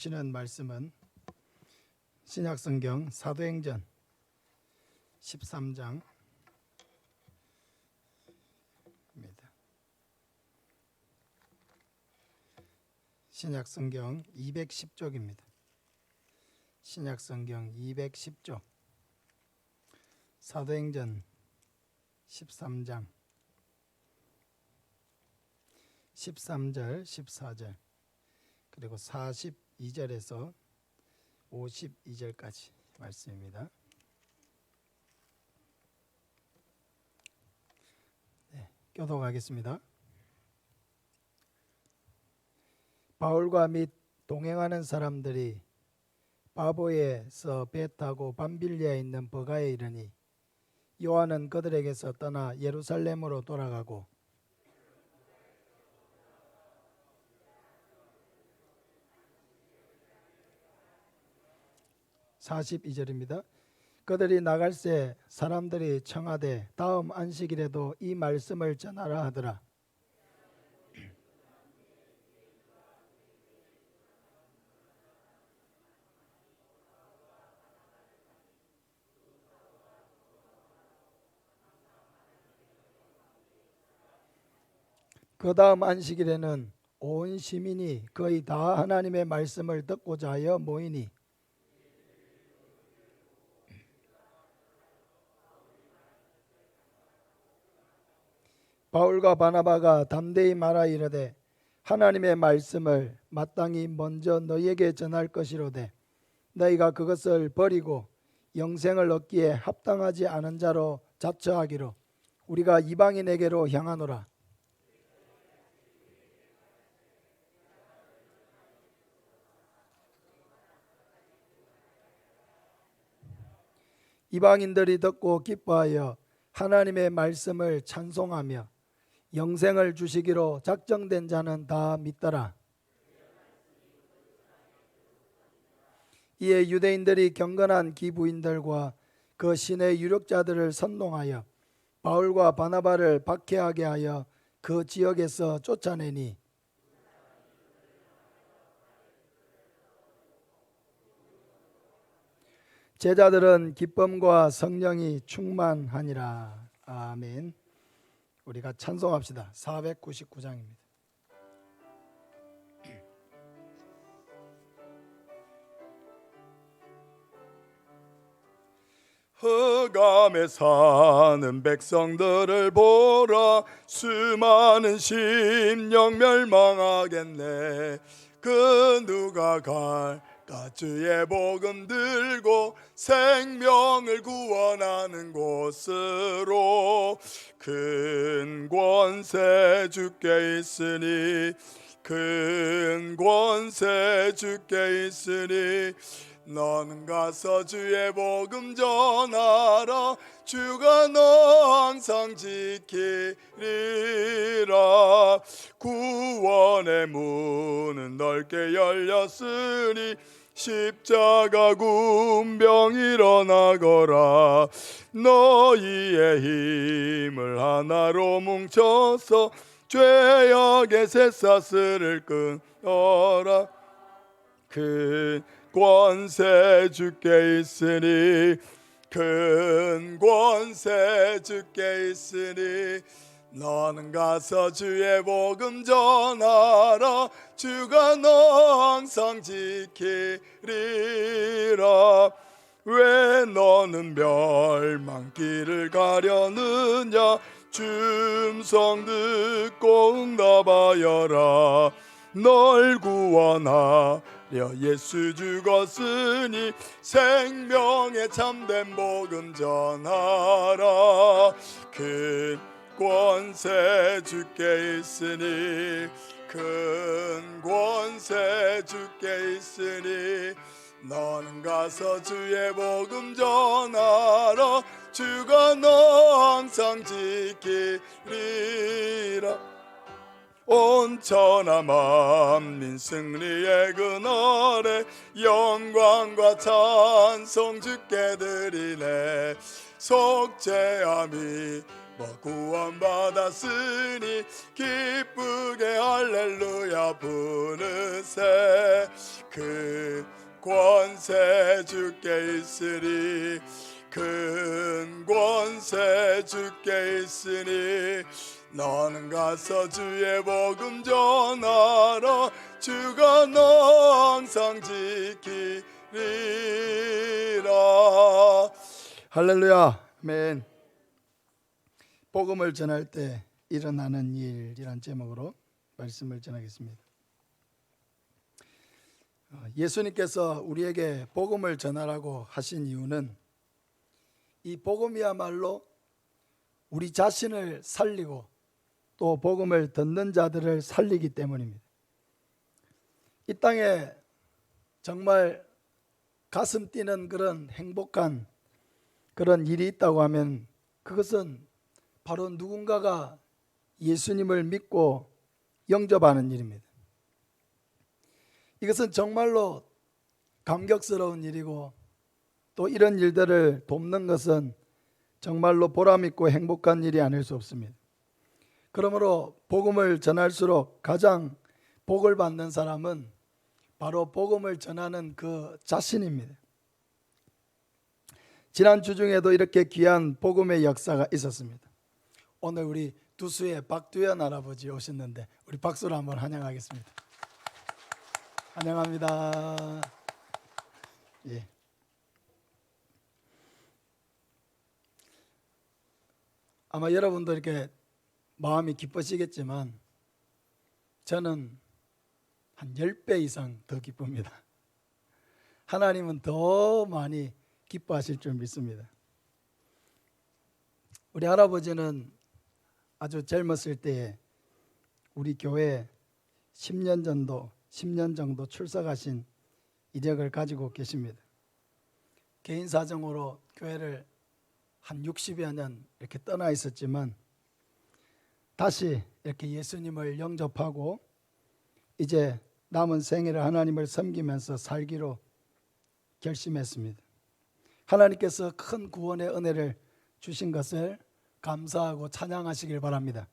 주시는 말씀은 신약성경 사도행전 13장입니다. 신약성경 210쪽입니다. 신약성경 210쪽 사도행전 13장 13절 14절 그리고 42절에서 52절까지 말씀입니다. 교독하겠습니다. 바울과 및 동행하는 사람들이 바보에서 배 타고 밤빌리아에 있는 버가에 이르니 요한은 그들에게서 떠나 예루살렘으로 돌아가고 42절입니다. 그들이 나갈새 사람들이 청하되 다음 안식일에도 이 말씀을 전하라 하더라. 그 다음 안식일에는 온 시민이 거의 다 하나님의 말씀을 듣고자 하여 모이니 바울과 바나바가 담대히 말하 이르되 하나님의 말씀을 마땅히 먼저 너희에게 전할 것이로되 너희가 그것을 버리고 영생을 얻기에 합당하지 않은 자로 자처하기로 우리가 이방인에게로 향하노라. 이방인들이 듣고 기뻐하여 하나님의 말씀을 찬송하며 영생을 주시기로 작정된 자는 다 믿더라. 이에 유대인들이 경건한 기부인들과 그 신의 유력자들을 선동하여 바울과 바나바를 박해하게 하여 그 지역에서 쫓아내니 제자들은 기쁨과 성령이 충만하니라. 아멘. 우리가 찬송합시다. 499장입니다. 흑암에 사는 백성들을 보라. 수많은 심령 멸망하겠네. 그 누가 갈까? 주의 복음 들고 생명을 구원하는 곳으로. 큰 권세 주께 있으니 큰 권세 주께 있으니 너는 가서 주의 복음 전하라. 주가 너 항상 지키리라. 구원의 문은 넓게 열렸으니 십자가 군병 일어나거라. 너희의 힘을 하나로 뭉쳐서 죄악의 쇠사슬을 끊어라. 큰 권세 주께 있으니 큰 권세 주께 있으니 너는 가서 주의 복음 전하라. 주가 너 항상 지키리라. 왜 너는 멸망길을 가려느냐. 줌성 듣고 응답하여라. 널 구원하려 예수 죽었으니 생명의 참된 복음 전하라. 큰 권세 주께 있으니 큰 권세 주께 있으니 너는 가서 주의 복음 전하라. 주가 너 항상 지키리라. 온 천하 만민 승리의 그날에 영광과 찬송 주께 드리네. 속죄함이 구원받았으니 기쁘게 할렐루야 부르세. 그 권세 주께 있으리 큰 권세 주께 있으니 너는 가서 주의 복음 전하라. 주가 너 항상 지키리라. 할렐루야. 아멘. 복음을 전할 때 일어나는 일이란 제목으로 말씀을 전하겠습니다. 예수님께서 우리에게 복음을 전하라고 하신 이유는 이 복음이야말로 우리 자신을 살리고 또 복음을 듣는 자들을 살리기 때문입니다. 이 땅에 정말 가슴 뛰는 그런 행복한 그런 일이 있다고 하면 그것은 바로 누군가가 예수님을 믿고 영접하는 일입니다. 이것은 정말로 감격스러운 일이고 또 이런 일들을 돕는 것은 정말로 보람있고 행복한 일이 아닐 수 없습니다. 그러므로 복음을 전할수록 가장 복을 받는 사람은 바로 복음을 전하는 그 자신입니다. 지난 주 중에도 이렇게 귀한 복음의 역사가 있었습니다. 오늘 우리 두수의 박두현 할아버지 오셨는데 우리 박수로 한번 환영하겠습니다. 환영합니다. 예. 아마 여러분도 이렇게 마음이 기쁘시겠지만 저는 한 10배 이상 더 기쁩니다. 하나님은 더 많이 기뻐하실 줄 믿습니다. 우리 할아버지는 아주 젊었을 때에 우리 교회에 10년 정도 출석하신 이력을 가지고 계십니다. 개인 사정으로 교회를 한 60여 년 이렇게 떠나 있었지만 다시 이렇게 예수님을 영접하고 이제 남은 생애를 하나님을 섬기면서 살기로 결심했습니다. 하나님께서 큰 구원의 은혜를 주신 것을 감사하고 찬양하시길 바랍니다.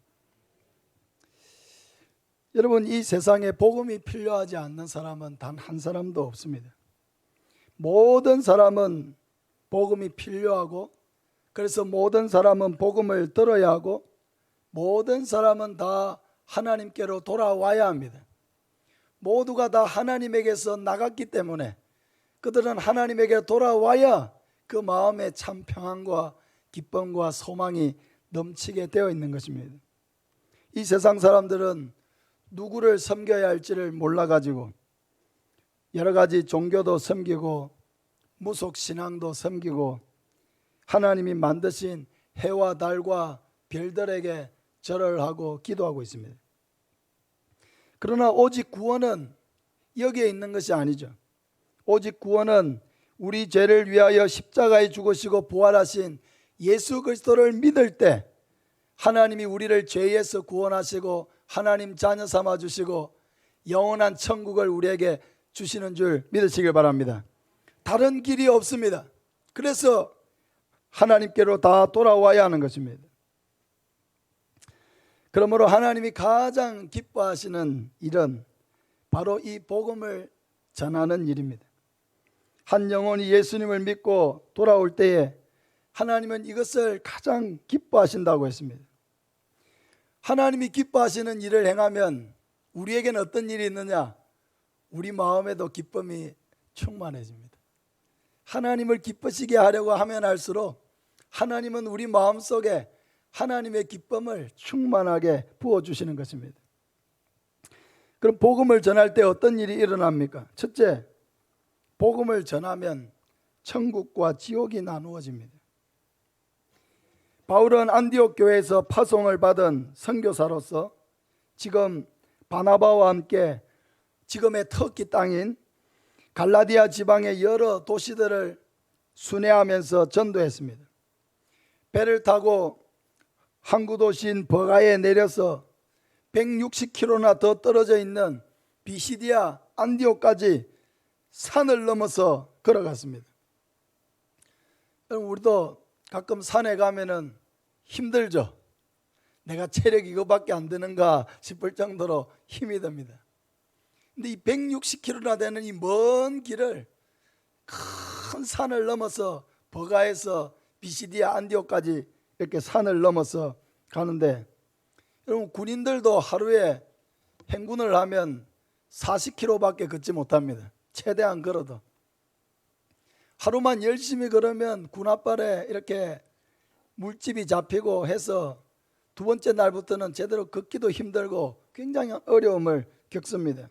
여러분, 이 세상에 복음이 필요하지 않는 사람은 단 한 사람도 없습니다. 모든 사람은 복음이 필요하고 그래서 모든 사람은 복음을 들어야 하고 모든 사람은 다 하나님께로 돌아와야 합니다. 모두가 다 하나님에게서 나갔기 때문에 그들은 하나님에게 돌아와야 그 마음에 참 평안과 기쁨과 소망이 넘치게 되어 있는 것입니다. 이 세상 사람들은 누구를 섬겨야 할지를 몰라가지고 여러 가지 종교도 섬기고 무속신앙도 섬기고 하나님이 만드신 해와 달과 별들에게 절을 하고 기도하고 있습니다. 그러나 오직 구원은 여기에 있는 것이 아니죠. 오직 구원은 우리 죄를 위하여 십자가에 죽으시고 부활하신 예수 그리스도를 믿을 때 하나님이 우리를 죄에서 구원하시고 하나님 자녀 삼아 주시고 영원한 천국을 우리에게 주시는 줄 믿으시길 바랍니다. 다른 길이 없습니다. 그래서 하나님께로 다 돌아와야 하는 것입니다. 그러므로 하나님이 가장 기뻐하시는 일은 바로 이 복음을 전하는 일입니다. 한 영혼이 예수님을 믿고 돌아올 때에 하나님은 이것을 가장 기뻐하신다고 했습니다. 하나님이 기뻐하시는 일을 행하면 우리에게는 어떤 일이 있느냐? 우리 마음에도 기쁨이 충만해집니다. 하나님을 기쁘시게 하려고 하면 할수록 하나님은 우리 마음속에 하나님의 기쁨을 충만하게 부어주시는 것입니다. 그럼 복음을 전할 때 어떤 일이 일어납니까? 첫째, 복음을 전하면 천국과 지옥이 나누어집니다. 바울은 안디옥 교회에서 파송을 받은 선교사로서 지금 바나바와 함께 지금의 터키 땅인 갈라디아 지방의 여러 도시들을 순회하면서 전도했습니다. 배를 타고 항구 도시인 버가에 내려서 160km나 더 떨어져 있는 비시디아 안디옥까지 산을 넘어서 걸어갔습니다. 우리도 가끔 산에 가면은 힘들죠. 내가 체력이 이거밖에 안 되는가 싶을 정도로 힘이 듭니다. 근데 이 160km나 되는 이 먼 길을 큰 산을 넘어서 버가에서 비시디아 안디옥까지 이렇게 산을 넘어서 가는데, 여러분 군인들도 하루에 행군을 하면 40km밖에 걷지 못합니다. 최대한 걸어도. 하루만 열심히 걸으면 군 앞발에 이렇게 물집이 잡히고 해서 두 번째 날부터는 제대로 걷기도 힘들고 굉장히 어려움을 겪습니다.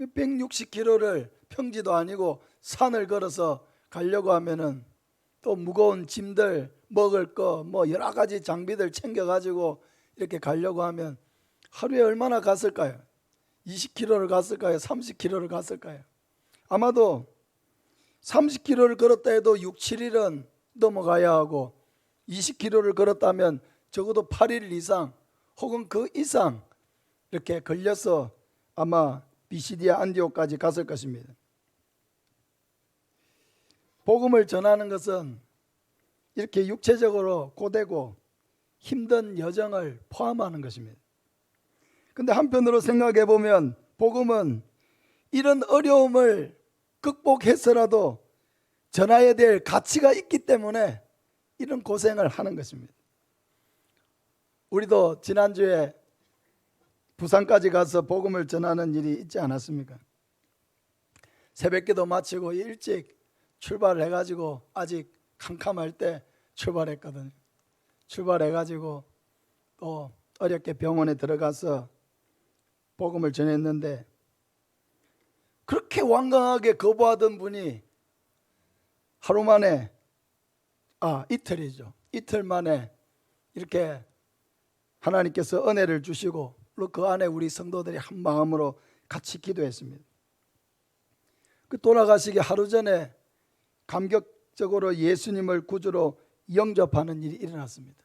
160km를 평지도 아니고 산을 걸어서 가려고 하면은 또 무거운 짐들, 먹을 거, 뭐 여러 가지 장비들 챙겨가지고 이렇게 가려고 하면 하루에 얼마나 갔을까요? 20km를 갔을까요? 30km를 갔을까요? 아마도 30km를 걸었다 해도 6, 7일은 넘어가야 하고, 20km를 걸었다면 적어도 8일 이상 혹은 그 이상 이렇게 걸려서 아마 비시디아 안디옥까지 갔을 것입니다. 복음을 전하는 것은 이렇게 육체적으로 고되고 힘든 여정을 포함하는 것입니다. 근데 한편으로 생각해 보면 복음은 이런 어려움을 극복해서라도 전해야 될 가치가 있기 때문에 이런 고생을 하는 것입니다. 우리도 지난주에 부산까지 가서 복음을 전하는 일이 있지 않았습니까? 새벽기도 마치고 일찍 출발을 해가지고 아직 캄캄할 때 출발했거든요. 출발해가지고 또 어렵게 병원에 들어가서 복음을 전했는데, 그렇게 완강하게 거부하던 분이 하루 만에, 이틀이죠. 이틀 만에 이렇게 하나님께서 은혜를 주시고 그 안에 우리 성도들이 한 마음으로 같이 기도했습니다. 그 돌아가시기 하루 전에 감격적으로 예수님을 구주로 영접하는 일이 일어났습니다.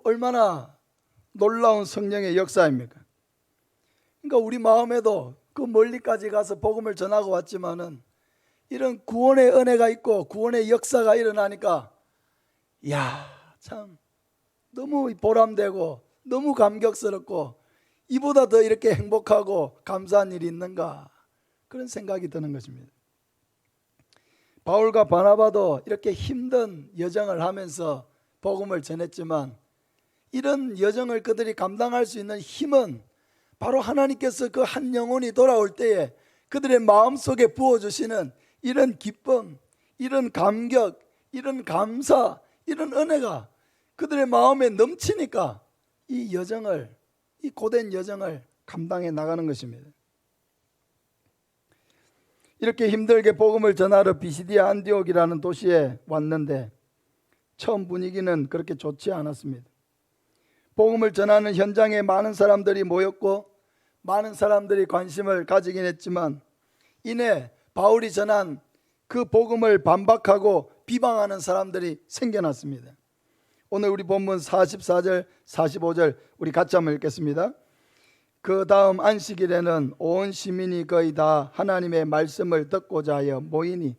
얼마나 놀라운 성령의 역사입니까? 그러니까 우리 마음에도 그 멀리까지 가서 복음을 전하고 왔지만은 이런 구원의 은혜가 있고 구원의 역사가 일어나니까, 이야, 참 너무 보람되고 너무 감격스럽고 이보다 더 이렇게 행복하고 감사한 일이 있는가, 그런 생각이 드는 것입니다. 바울과 바나바도 이렇게 힘든 여정을 하면서 복음을 전했지만, 이런 여정을 그들이 감당할 수 있는 힘은 바로 하나님께서 그 한 영혼이 돌아올 때에 그들의 마음속에 부어주시는 이런 기쁨, 이런 감격, 이런 감사, 이런 은혜가 그들의 마음에 넘치니까 이 여정을, 이 고된 여정을 감당해 나가는 것입니다. 이렇게 힘들게 복음을 전하러 비시디아 안디옥이라는 도시에 왔는데 처음 분위기는 그렇게 좋지 않았습니다. 복음을 전하는 현장에 많은 사람들이 모였고 많은 사람들이 관심을 가지긴 했지만, 이내 바울이 전한 그 복음을 반박하고 비방하는 사람들이 생겨났습니다. 오늘 우리 본문 44절 45절 우리 같이 한번 읽겠습니다. 그 다음 안식일에는 온 시민이 거의 다 하나님의 말씀을 듣고자 하여 모이니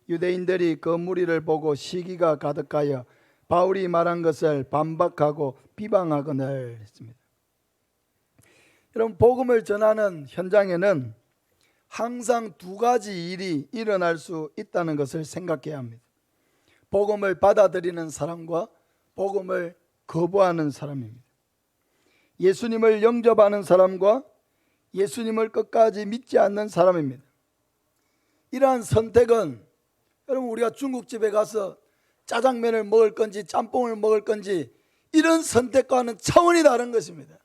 유대인들이 그 무리를 보고 시기가 가득하여 바울이 말한 것을 반박하고 비방하거늘 했습니다. 여러분, 복음을 전하는 현장에는 항상 두 가지 일이 일어날 수 있다는 것을 생각해야 합니다. 복음을 받아들이는 사람과 복음을 거부하는 사람입니다. 예수님을 영접하는 사람과 예수님을 끝까지 믿지 않는 사람입니다. 이러한 선택은, 여러분, 우리가 중국집에 가서 짜장면을 먹을 건지 짬뽕을 먹을 건지 이런 선택과는 차원이 다른 것입니다.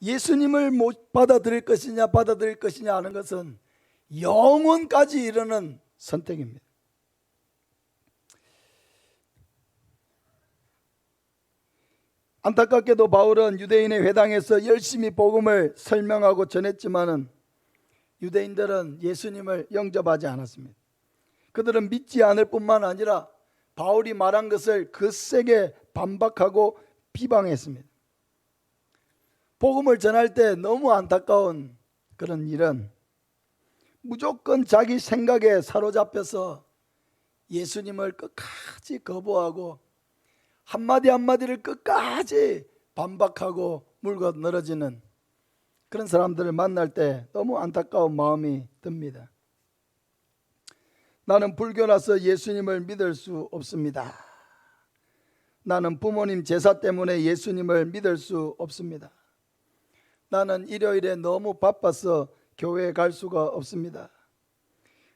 예수님을 못 받아들일 것이냐 받아들일 것이냐 하는 것은 영원까지 이르는 선택입니다. 안타깝게도 바울은 유대인의 회당에서 열심히 복음을 설명하고 전했지만은 유대인들은 예수님을 영접하지 않았습니다. 그들은 믿지 않을 뿐만 아니라 바울이 말한 것을 거세게 반박하고 비방했습니다. 복음을 전할 때 너무 안타까운 그런 일은 무조건 자기 생각에 사로잡혀서 예수님을 끝까지 거부하고 한마디 한마디를 끝까지 반박하고 물고 늘어지는 그런 사람들을 만날 때 너무 안타까운 마음이 듭니다. 나는 불교라서 예수님을 믿을 수 없습니다. 나는 부모님 제사 때문에 예수님을 믿을 수 없습니다. 나는 일요일에 너무 바빠서 교회에 갈 수가 없습니다.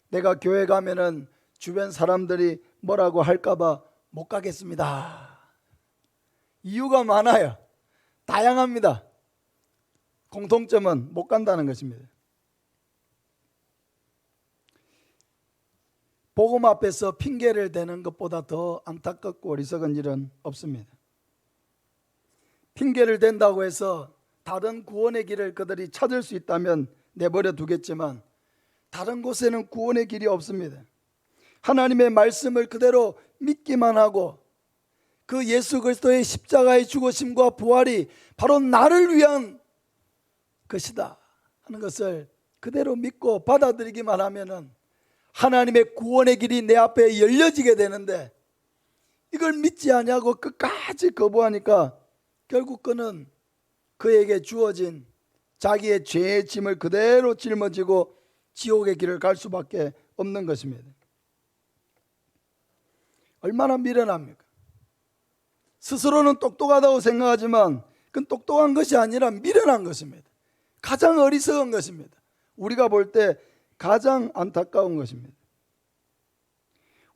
내가 교회 가면은 주변 사람들이 뭐라고 할까봐 못 가겠습니다. 이유가 많아요. 다양합니다. 공통점은 못 간다는 것입니다. 복음 앞에서 핑계를 대는 것보다 더 안타깝고 어리석은 일은 없습니다. 핑계를 댄다고 해서 다른 구원의 길을 그들이 찾을 수 있다면 내버려 두겠지만 다른 곳에는 구원의 길이 없습니다. 하나님의 말씀을 그대로 믿기만 하고 그 예수 그리스도의 십자가의 죽으심과 부활이 바로 나를 위한 것이다 하는 것을 그대로 믿고 받아들이기만 하면은 하나님의 구원의 길이 내 앞에 열려지게 되는데 이걸 믿지 않냐고 끝까지 거부하니까 결국 그는 그에게 주어진 자기의 죄의 짐을 그대로 짊어지고 지옥의 길을 갈 수밖에 없는 것입니다. 얼마나 미련합니까? 스스로는 똑똑하다고 생각하지만 그건 똑똑한 것이 아니라 미련한 것입니다. 가장 어리석은 것입니다. 우리가 볼 때 가장 안타까운 것입니다.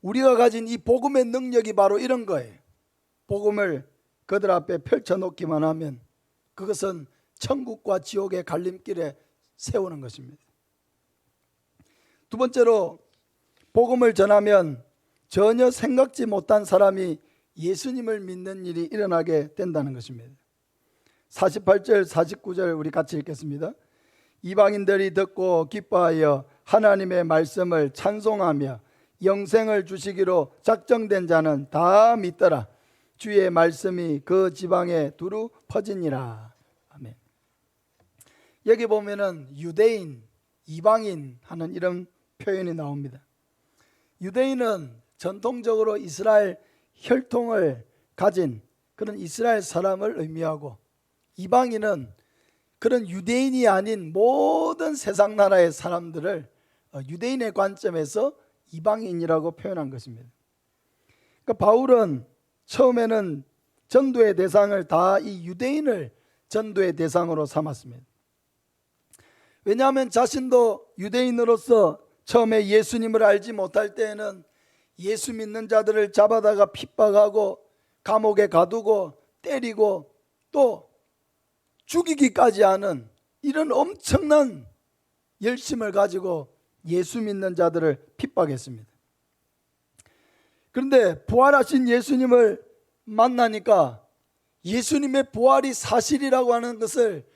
우리가 가진 이 복음의 능력이 바로 이런 거예요. 복음을 그들 앞에 펼쳐놓기만 하면 그것은 천국과 지옥의 갈림길에 세우는 것입니다. 두 번째로 복음을 전하면 전혀 생각지 못한 사람이 예수님을 믿는 일이 일어나게 된다는 것입니다. 48절 49절 우리 같이 읽겠습니다. 이방인들이 듣고 기뻐하여 하나님의 말씀을 찬송하며 영생을 주시기로 작정된 자는 다 믿더라. 주의 말씀이 그 지방에 두루 퍼지니라. 아멘. 여기 보면은 유대인, 이방인 하는 이런 표현이 나옵니다. 유대인은 전통적으로 이스라엘 혈통을 가진 그런 이스라엘 사람을 의미하고 이방인은 그런 유대인이 아닌 모든 세상 나라의 사람들을 유대인의 관점에서 이방인이라고 표현한 것입니다. 그러니까 바울은 처음에는 전도의 대상을 다 이 유대인을 전도의 대상으로 삼았습니다. 왜냐하면 자신도 유대인으로서 처음에 예수님을 알지 못할 때에는 예수 믿는 자들을 잡아다가 핍박하고 감옥에 가두고 때리고 또 죽이기까지 하는 이런 엄청난 열심을 가지고 예수 믿는 자들을 핍박했습니다. 그런데 부활하신 예수님을 만나니까 예수님의 부활이 사실이라고 하는 것을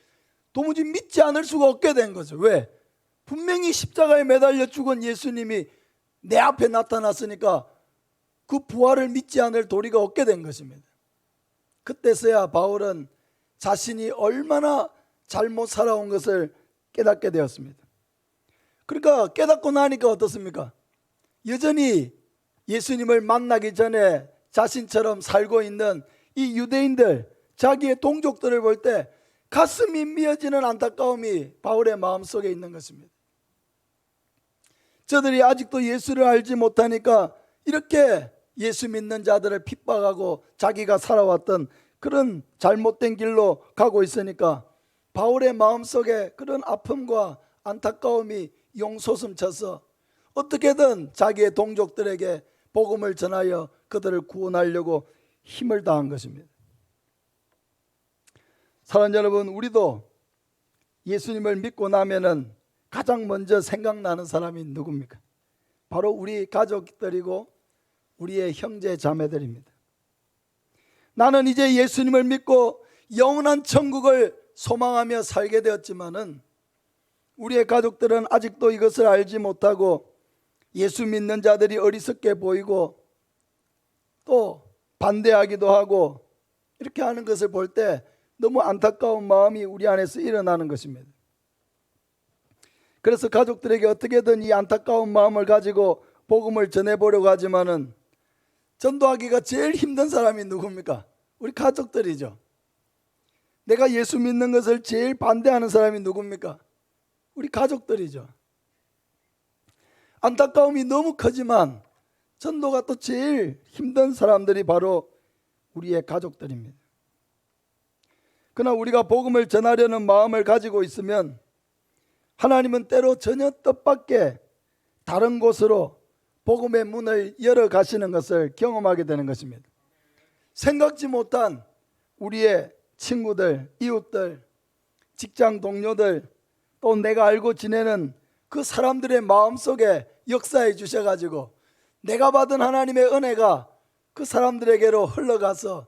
도무지 믿지 않을 수가 없게 된 거죠. 왜? 분명히 십자가에 매달려 죽은 예수님이 내 앞에 나타났으니까 그 부활을 믿지 않을 도리가 없게 된 것입니다. 그때서야 바울은 자신이 얼마나 잘못 살아온 것을 깨닫게 되었습니다. 그러니까 깨닫고 나니까 어떻습니까? 여전히 예수님을 만나기 전에 자신처럼 살고 있는 이 유대인들, 자기의 동족들을 볼 때 가슴이 미어지는 안타까움이 바울의 마음속에 있는 것입니다. 저들이 아직도 예수를 알지 못하니까 이렇게 예수 믿는 자들을 핍박하고 자기가 살아왔던 그런 잘못된 길로 가고 있으니까 바울의 마음속에 그런 아픔과 안타까움이 용솟음쳐서 어떻게든 자기의 동족들에게 복음을 전하여 그들을 구원하려고 힘을 다한 것입니다. 사랑하는 여러분, 우리도 예수님을 믿고 나면은 가장 먼저 생각나는 사람이 누굽니까? 바로 우리 가족들이고 우리의 형제 자매들입니다. 나는 이제 예수님을 믿고 영원한 천국을 소망하며 살게 되었지만은 우리의 가족들은 아직도 이것을 알지 못하고 예수 믿는 자들이 어리석게 보이고 또 반대하기도 하고 이렇게 하는 것을 볼 때 너무 안타까운 마음이 우리 안에서 일어나는 것입니다. 그래서 가족들에게 어떻게든 이 안타까운 마음을 가지고 복음을 전해보려고 하지만은 전도하기가 제일 힘든 사람이 누굽니까? 우리 가족들이죠. 내가 예수 믿는 것을 제일 반대하는 사람이 누굽니까? 우리 가족들이죠. 안타까움이 너무 크지만 전도가 또 제일 힘든 사람들이 바로 우리의 가족들입니다. 그러나 우리가 복음을 전하려는 마음을 가지고 있으면 하나님은 때로 전혀 뜻밖의 다른 곳으로 복음의 문을 열어 가시는 것을 경험하게 되는 것입니다. 생각지 못한 우리의 친구들, 이웃들, 직장 동료들, 또 내가 알고 지내는 그 사람들의 마음속에 역사해 주셔가지고 내가 받은 하나님의 은혜가 그 사람들에게로 흘러가서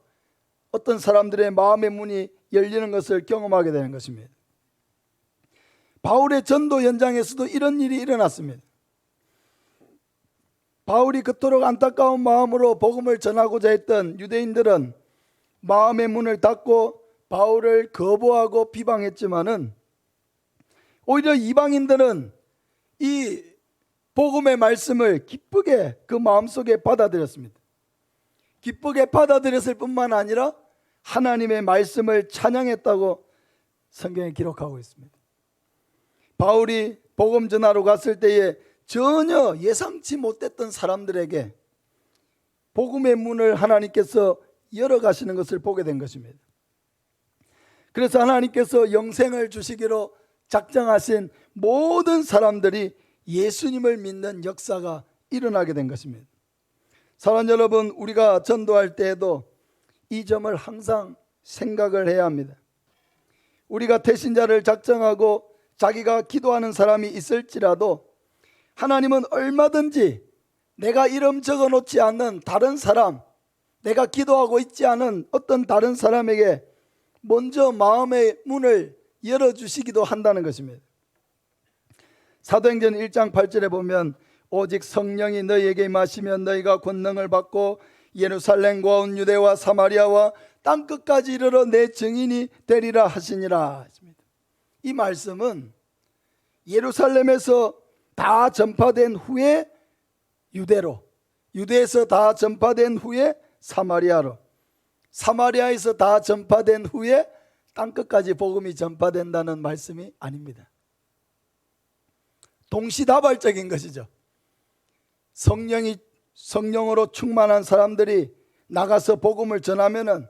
어떤 사람들의 마음의 문이 열리는 것을 경험하게 되는 것입니다. 바울의 전도 현장에서도 이런 일이 일어났습니다. 바울이 그토록 안타까운 마음으로 복음을 전하고자 했던 유대인들은 마음의 문을 닫고 바울을 거부하고 비방했지만은 오히려 이방인들은 이 복음의 말씀을 기쁘게 그 마음속에 받아들였습니다. 기쁘게 받아들였을 뿐만 아니라 하나님의 말씀을 찬양했다고 성경에 기록하고 있습니다. 바울이 복음 전하러 갔을 때에 전혀 예상치 못했던 사람들에게 복음의 문을 하나님께서 열어가시는 것을 보게 된 것입니다. 그래서 하나님께서 영생을 주시기로 작정하신 모든 사람들이 예수님을 믿는 역사가 일어나게 된 것입니다. 사랑하는 여러분, 우리가 전도할 때에도 이 점을 항상 생각을 해야 합니다. 우리가 태신자를 작정하고 자기가 기도하는 사람이 있을지라도 하나님은 얼마든지 내가 이름 적어 놓지 않는 다른 사람, 내가 기도하고 있지 않은 어떤 다른 사람에게 먼저 마음의 문을 열어주시기도 한다는 것입니다. 사도행전 1장 8절에 보면 오직 성령이 너희에게 임하시면 너희가 권능을 받고 예루살렘과 온 유대와 사마리아와 땅끝까지 이르러 내 증인이 되리라 하시니라. 이 말씀은 예루살렘에서 다 전파된 후에 유대로, 유대에서 다 전파된 후에 사마리아로, 사마리아에서 다 전파된 후에 땅끝까지 복음이 전파된다는 말씀이 아닙니다. 동시다발적인 것이죠. 성령으로 충만한 사람들이 나가서 복음을 전하면은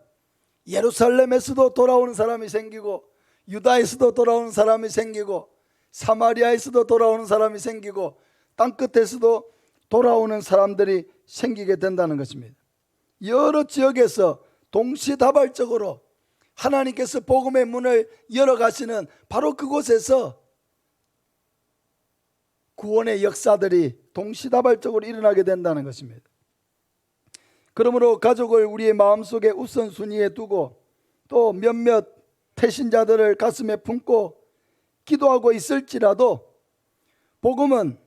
예루살렘에서도 돌아오는 사람이 생기고 유다에서도 돌아오는 사람이 생기고 사마리아에서도 돌아오는 사람이 생기고 땅끝에서도 돌아오는 사람들이 생기게 된다는 것입니다. 여러 지역에서 동시다발적으로 하나님께서 복음의 문을 열어가시는 바로 그곳에서 구원의 역사들이 동시다발적으로 일어나게 된다는 것입니다. 그러므로 가족을 우리의 마음속에 우선순위에 두고 또 몇몇 태신자들을 가슴에 품고 기도하고 있을지라도 복음은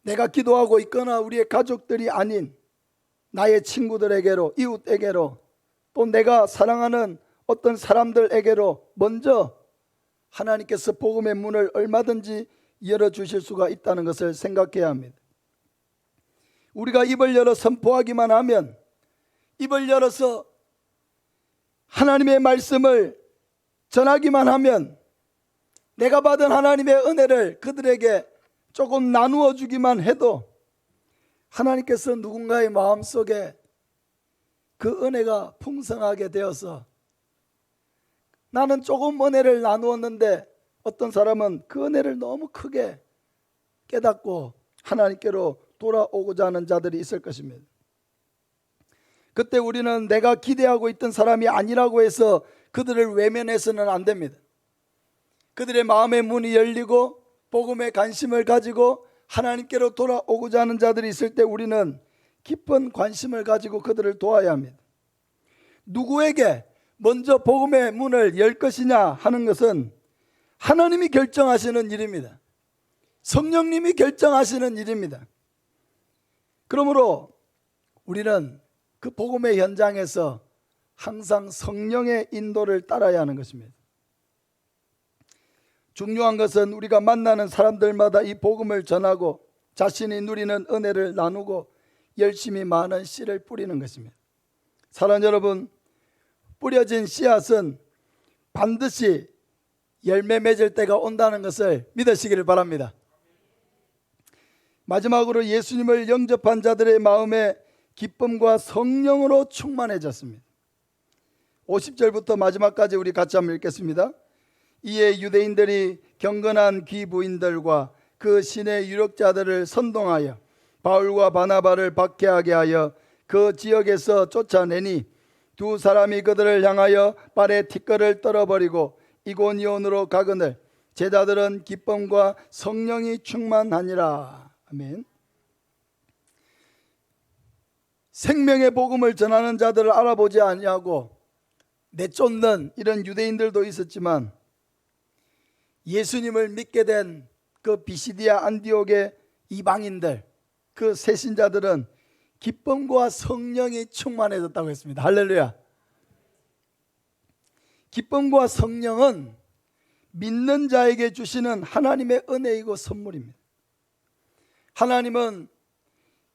내가 기도하고 있거나 우리의 가족들이 아닌 나의 친구들에게로, 이웃에게로, 또 내가 사랑하는 어떤 사람들에게로 먼저 하나님께서 복음의 문을 얼마든지 열어주실 수가 있다는 것을 생각해야 합니다. 우리가 입을 열어 선포하기만 하면, 입을 열어서 하나님의 말씀을 전하기만 하면, 내가 받은 하나님의 은혜를 그들에게 조금 나누어 주기만 해도 하나님께서 누군가의 마음속에 그 은혜가 풍성하게 되어서 나는 조금 은혜를 나누었는데 어떤 사람은 그 은혜를 너무 크게 깨닫고 하나님께로 돌아오고자 하는 자들이 있을 것입니다. 그때 우리는 내가 기대하고 있던 사람이 아니라고 해서 그들을 외면해서는 안 됩니다. 그들의 마음의 문이 열리고 복음에 관심을 가지고 하나님께로 돌아오고자 하는 자들이 있을 때 우리는 깊은 관심을 가지고 그들을 도와야 합니다. 누구에게 먼저 복음의 문을 열 것이냐 하는 것은 하나님이 결정하시는 일입니다. 성령님이 결정하시는 일입니다. 그러므로 우리는 그 복음의 현장에서 항상 성령의 인도를 따라야 하는 것입니다. 중요한 것은 우리가 만나는 사람들마다 이 복음을 전하고 자신이 누리는 은혜를 나누고 열심히 많은 씨를 뿌리는 것입니다. 사랑하는 여러분, 뿌려진 씨앗은 반드시 열매 맺을 때가 온다는 것을 믿으시기를 바랍니다. 마지막으로 예수님을 영접한 자들의 마음에 기쁨과 성령으로 충만해졌습니다. 50절부터 마지막까지 우리 같이 한번 읽겠습니다. 이에 유대인들이 경건한 귀부인들과 그 신의 유력자들을 선동하여 바울과 바나바를 박해하게 하여 그 지역에서 쫓아내니 두 사람이 그들을 향하여 발에 티끌을 떨어버리고 이고니온으로 가거늘 제자들은 기쁨과 성령이 충만하니라. 아멘. 생명의 복음을 전하는 자들을 알아보지 아니하고 내쫓는 이런 유대인들도 있었지만 예수님을 믿게 된 그 비시디아 안디옥의 이방인들, 그 새신자들은 기쁨과 성령이 충만해졌다고 했습니다. 할렐루야. 기쁨과 성령은 믿는 자에게 주시는 하나님의 은혜이고 선물입니다. 하나님은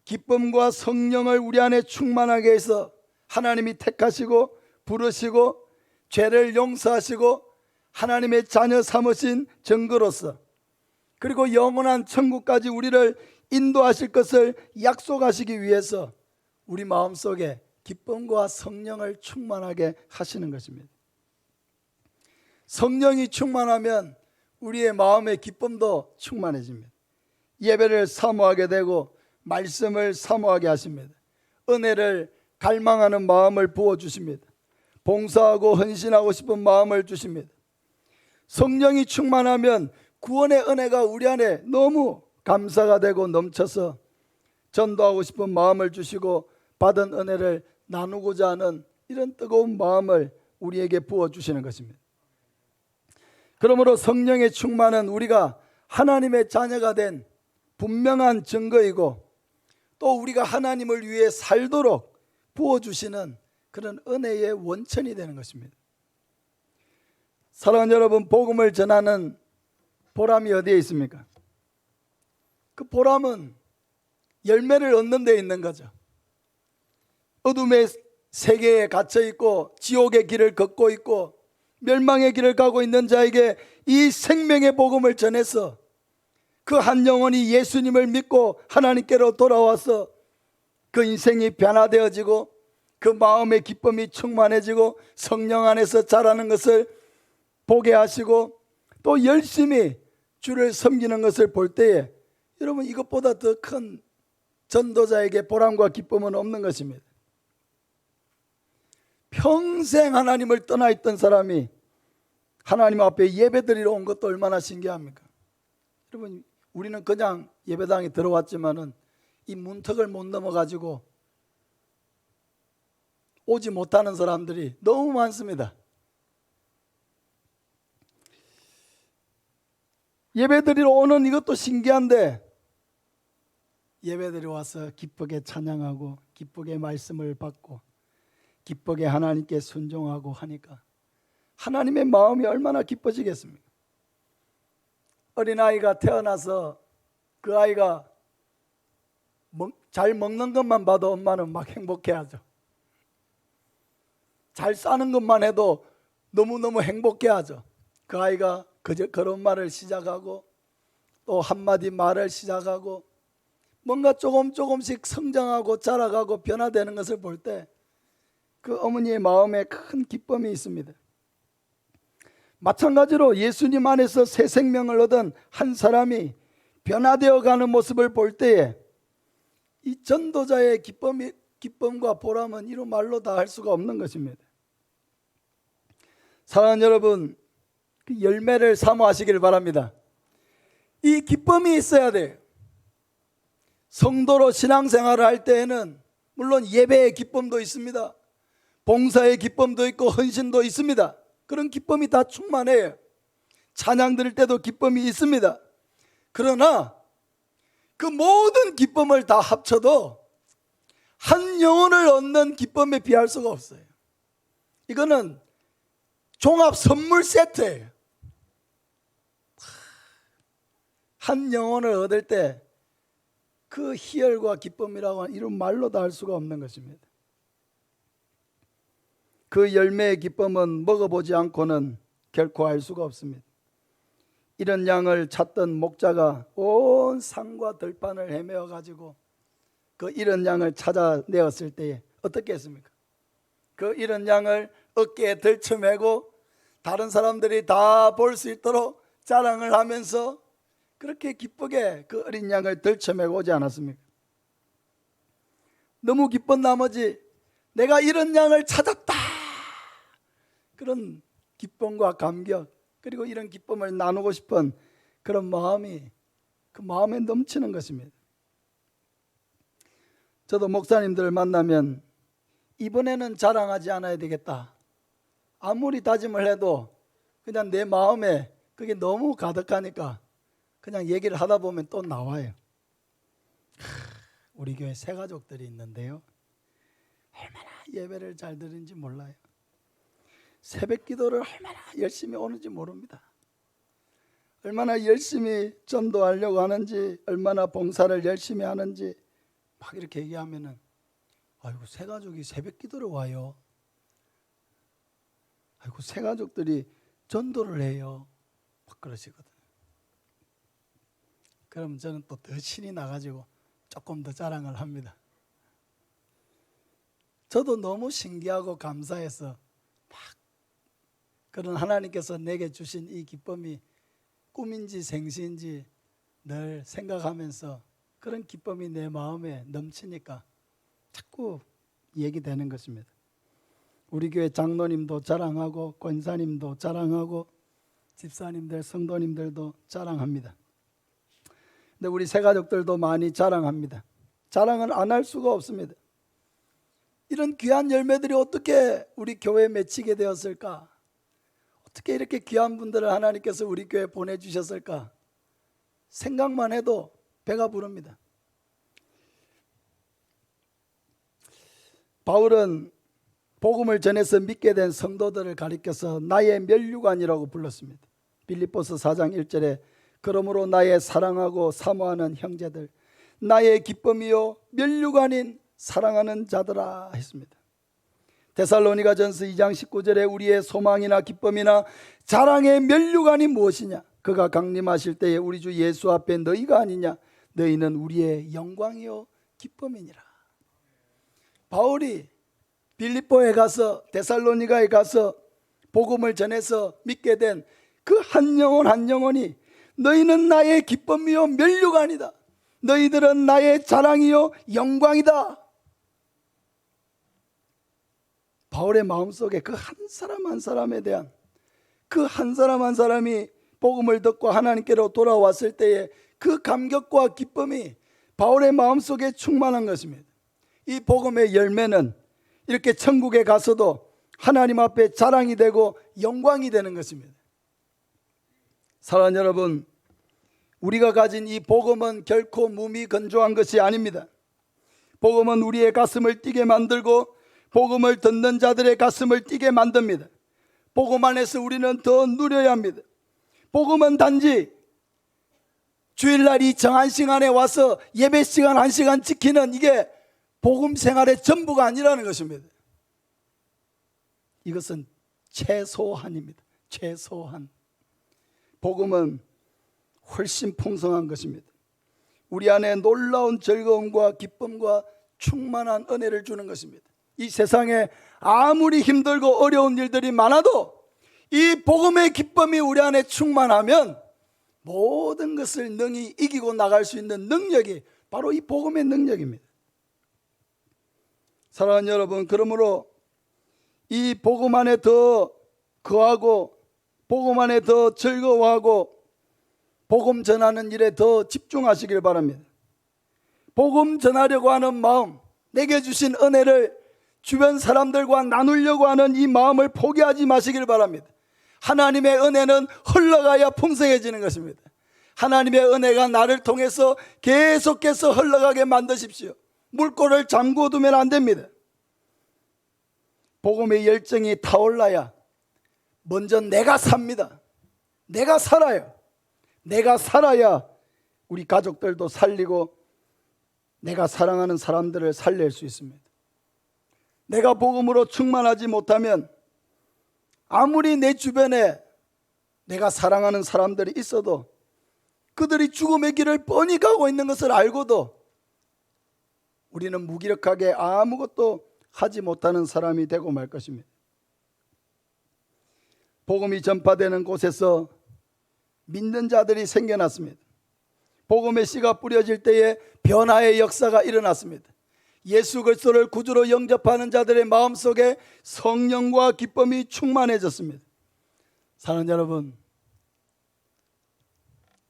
기쁨과 성령을 우리 안에 충만하게 해서 하나님이 택하시고 부르시고 죄를 용서하시고 하나님의 자녀 삼으신 증거로서, 그리고 영원한 천국까지 우리를 인도하실 것을 약속하시기 위해서 우리 마음속에 기쁨과 성령을 충만하게 하시는 것입니다. 성령이 충만하면 우리의 마음의 기쁨도 충만해집니다. 예배를 사모하게 되고 말씀을 사모하게 하십니다. 은혜를 갈망하는 마음을 부어주십니다. 봉사하고 헌신하고 싶은 마음을 주십니다. 성령이 충만하면 구원의 은혜가 우리 안에 너무 감사가 되고 넘쳐서 전도하고 싶은 마음을 주시고 받은 은혜를 나누고자 하는 이런 뜨거운 마음을 우리에게 부어주시는 것입니다. 그러므로 성령의 충만은 우리가 하나님의 자녀가 된 분명한 증거이고 또 우리가 하나님을 위해 살도록 부어주시는 그런 은혜의 원천이 되는 것입니다. 사랑하는 여러분, 복음을 전하는 보람이 어디에 있습니까? 그 보람은 열매를 얻는 데 있는 거죠. 어둠의 세계에 갇혀 있고 지옥의 길을 걷고 있고 멸망의 길을 가고 있는 자에게 이 생명의 복음을 전해서 그 한 영혼이 예수님을 믿고 하나님께로 돌아와서 그 인생이 변화되어지고 그 마음의 기쁨이 충만해지고 성령 안에서 자라는 것을 보게 하시고 또 열심히 주를 섬기는 것을 볼 때에 여러분, 이것보다 더 큰 전도자에게 보람과 기쁨은 없는 것입니다. 평생 하나님을 떠나 있던 사람이 하나님 앞에 예배드리러 온 것도 얼마나 신기합니까? 여러분, 우리는 그냥 예배당에 들어왔지만은 이 문턱을 못 넘어가지고 오지 못하는 사람들이 너무 많습니다. 예배드리러 오는 이것도 신기한데 예배드리러 와서 기쁘게 찬양하고 기쁘게 말씀을 받고 기쁘게 하나님께 순종하고 하니까 하나님의 마음이 얼마나 기뻐지겠습니까? 어린아이가 태어나서 그 아이가 잘 먹는 것만 봐도 엄마는 막 행복해하죠. 잘 싸는 것만 해도 너무너무 행복해하죠. 그 아이가 걸음마를 시작하고 또 한마디 말을 시작하고 뭔가 조금씩 성장하고 자라가고 변화되는 것을 볼 때 그 어머니의 마음에 큰 기쁨이 있습니다. 마찬가지로 예수님 안에서 새 생명을 얻은 한 사람이 변화되어 가는 모습을 볼 때에 이 전도자의 기쁨과 보람은 이루 말로 다 할 수가 없는 것입니다. 사랑하는 여러분, 그 열매를 사모하시기를 바랍니다. 이 기쁨이 있어야 돼요. 성도로 신앙생활을 할 때에는 물론 예배의 기쁨도 있습니다. 봉사의 기쁨도 있고 헌신도 있습니다. 그런 기쁨이 다 충만해요. 찬양 드릴 때도 기쁨이 있습니다. 그러나 그 모든 기쁨을 다 합쳐도 한 영혼을 얻는 기쁨에 비할 수가 없어요. 이거는 종합 선물 세트예요. 한 영혼을 얻을 때 그 희열과 기쁨이라고 하는 이런 말로도 할 수가 없는 것입니다. 그 열매의 기쁨은 먹어보지 않고는 결코 알 수가 없습니다. 이런 양을 찾던 목자가 온 산과 들판을 헤매어 가지고 그 이런 양을 찾아내었을 때에 어떻게 했습니까? 그 이런 양을 어깨에 들쳐매고 다른 사람들이 다 볼 수 있도록 자랑을 하면서 그렇게 기쁘게 그 어린 양을 들쳐매고 오지 않았습니까? 너무 기쁜 나머지 내가 이런 양을 찾았다, 그런 기쁨과 감격, 그리고 이런 기쁨을 나누고 싶은 그런 마음이 그 마음에 넘치는 것입니다. 저도 목사님들을 만나면 이번에는 자랑하지 않아야 되겠다, 아무리 다짐을 해도 그냥 내 마음에 그게 너무 가득하니까 그냥 얘기를 하다 보면 또 나와요. 우리 교회 새 가족들이 있는데요, 얼마나 예배를 잘 드리는지 몰라요. 새벽 기도를 얼마나 열심히 오는지 모릅니다. 얼마나 열심히 전도하려고 하는지, 얼마나 봉사를 열심히 하는지 막 이렇게 얘기하면은 아이고 새 가족이 새벽 기도를 와요, 아이고 새 가족들이 전도를 해요, 막 그러시거든요. 그럼 저는 또 더 신이 나가지고 조금 더 자랑을 합니다. 저도 너무 신기하고 감사해서 막 그런 하나님께서 내게 주신 이 기쁨이 꿈인지 생시인지 늘 생각하면서 그런 기쁨이 내 마음에 넘치니까 자꾸 얘기되는 것입니다. 우리 교회 장로님도 자랑하고 권사님도 자랑하고 집사님들, 성도님들도 자랑합니다. 근데 우리 새가족들도 많이 자랑합니다. 자랑을 안 할 수가 없습니다. 이런 귀한 열매들이 어떻게 우리 교회에 맺히게 되었을까? 어떻게 이렇게 귀한 분들을 하나님께서 우리 교회에 보내주셨을까? 생각만 해도 배가 부릅니다. 바울은 복음을 전해서 믿게 된 성도들을 가리켜서 나의 면류관이라고 불렀습니다. 빌립보서 4장 1절에 그러므로 나의 사랑하고 사모하는 형제들, 나의 기쁨이요 면류관인 사랑하는 자들아 했습니다. 데살로니가전서 2장 19절에 우리의 소망이나 기쁨이나 자랑의 면류관이 무엇이냐? 그가 강림하실 때에 우리 주 예수 앞에 너희가 아니냐? 너희는 우리의 영광이요 기쁨이니라. 바울이 빌립보에 가서 데살로니가에 가서 복음을 전해서 믿게 된 그 한 영혼 한 영혼이 너희는 나의 기쁨이요 면류관이다, 너희들은 나의 자랑이요 영광이다. 바울의 마음속에 그 한 사람 한 사람에 대한 그 한 사람 한 사람이 복음을 듣고 하나님께로 돌아왔을 때에 그 감격과 기쁨이 바울의 마음속에 충만한 것입니다. 이 복음의 열매는 이렇게 천국에 가서도 하나님 앞에 자랑이 되고 영광이 되는 것입니다. 사랑하는 여러분, 우리가 가진 이 복음은 결코 무미건조한 것이 아닙니다. 복음은 우리의 가슴을 뛰게 만들고 복음을 듣는 자들의 가슴을 뛰게 만듭니다. 복음 안에서 우리는 더 누려야 합니다. 복음은 단지 주일날 이 정한 시간에 와서 예배 시간 1시간 지키는 이게 복음 생활의 전부가 아니라는 것입니다. 이것은 최소한입니다. 최소한. 복음은 훨씬 풍성한 것입니다. 우리 안에 놀라운 즐거움과 기쁨과 충만한 은혜를 주는 것입니다. 이 세상에 아무리 힘들고 어려운 일들이 많아도 이 복음의 기쁨이 우리 안에 충만하면 모든 것을 능히 이기고 나갈 수 있는 능력이 바로 이 복음의 능력입니다. 사랑하는 여러분, 그러므로 이 복음 안에 더 거하고 복음 안에 더 즐거워하고 복음 전하는 일에 더 집중하시길 바랍니다. 복음 전하려고 하는 마음, 내게 주신 은혜를 주변 사람들과 나누려고 하는 이 마음을 포기하지 마시길 바랍니다. 하나님의 은혜는 흘러가야 풍성해지는 것입니다. 하나님의 은혜가 나를 통해서 계속해서 흘러가게 만드십시오. 물꼬를 잠궈두면 안 됩니다. 복음의 열정이 타올라야 먼저 내가 삽니다. 내가 살아요. 내가 살아야 우리 가족들도 살리고 내가 사랑하는 사람들을 살릴 수 있습니다. 내가 복음으로 충만하지 못하면 아무리 내 주변에 내가 사랑하는 사람들이 있어도 그들이 죽음의 길을 뻔히 가고 있는 것을 알고도 우리는 무기력하게 아무것도 하지 못하는 사람이 되고 말 것입니다. 복음이 전파되는 곳에서 믿는 자들이 생겨났습니다. 복음의 씨가 뿌려질 때에 변화의 역사가 일어났습니다. 예수 그리스도를 구주로 영접하는 자들의 마음속에 성령과 기쁨이 충만해졌습니다. 사랑하는 여러분,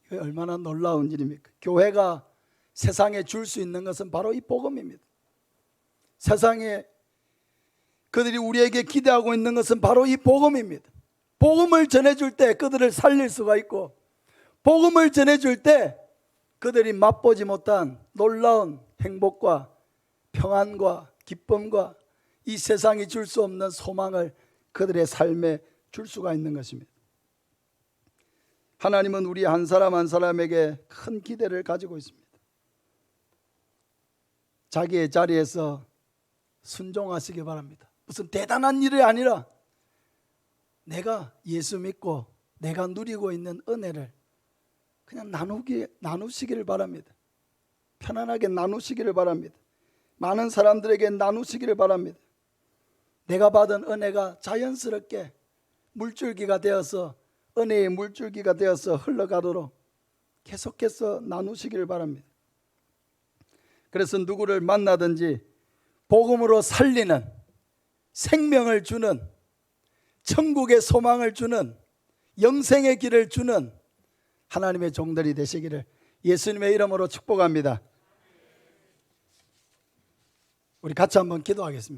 이게 얼마나 놀라운 일입니까? 교회가 세상에 줄 수 있는 것은 바로 이 복음입니다. 세상에 그들이 우리에게 기대하고 있는 것은 바로 이 복음입니다. 복음을 전해줄 때 그들을 살릴 수가 있고, 복음을 전해줄 때 그들이 맛보지 못한 놀라운 행복과 평안과 기쁨과 이 세상이 줄 수 없는 소망을 그들의 삶에 줄 수가 있는 것입니다. 하나님은 우리 한 사람 한 사람에게 큰 기대를 가지고 있습니다. 자기의 자리에서 순종하시기 바랍니다. 무슨 대단한 일이 아니라 내가 예수 믿고 내가 누리고 있는 은혜를 그냥 나누시기를 바랍니다. 편안하게 나누시기를 바랍니다. 많은 사람들에게 나누시기를 바랍니다. 내가 받은 은혜가 자연스럽게 물줄기가 되어서 은혜의 물줄기가 되어서 흘러가도록 계속해서 나누시기를 바랍니다. 그래서 누구를 만나든지 복음으로 살리는, 생명을 주는, 천국의 소망을 주는, 영생의 길을 주는 하나님의 종들이 되시기를 예수님의 이름으로 축복합니다. 우리 같이 한번 기도하겠습니다.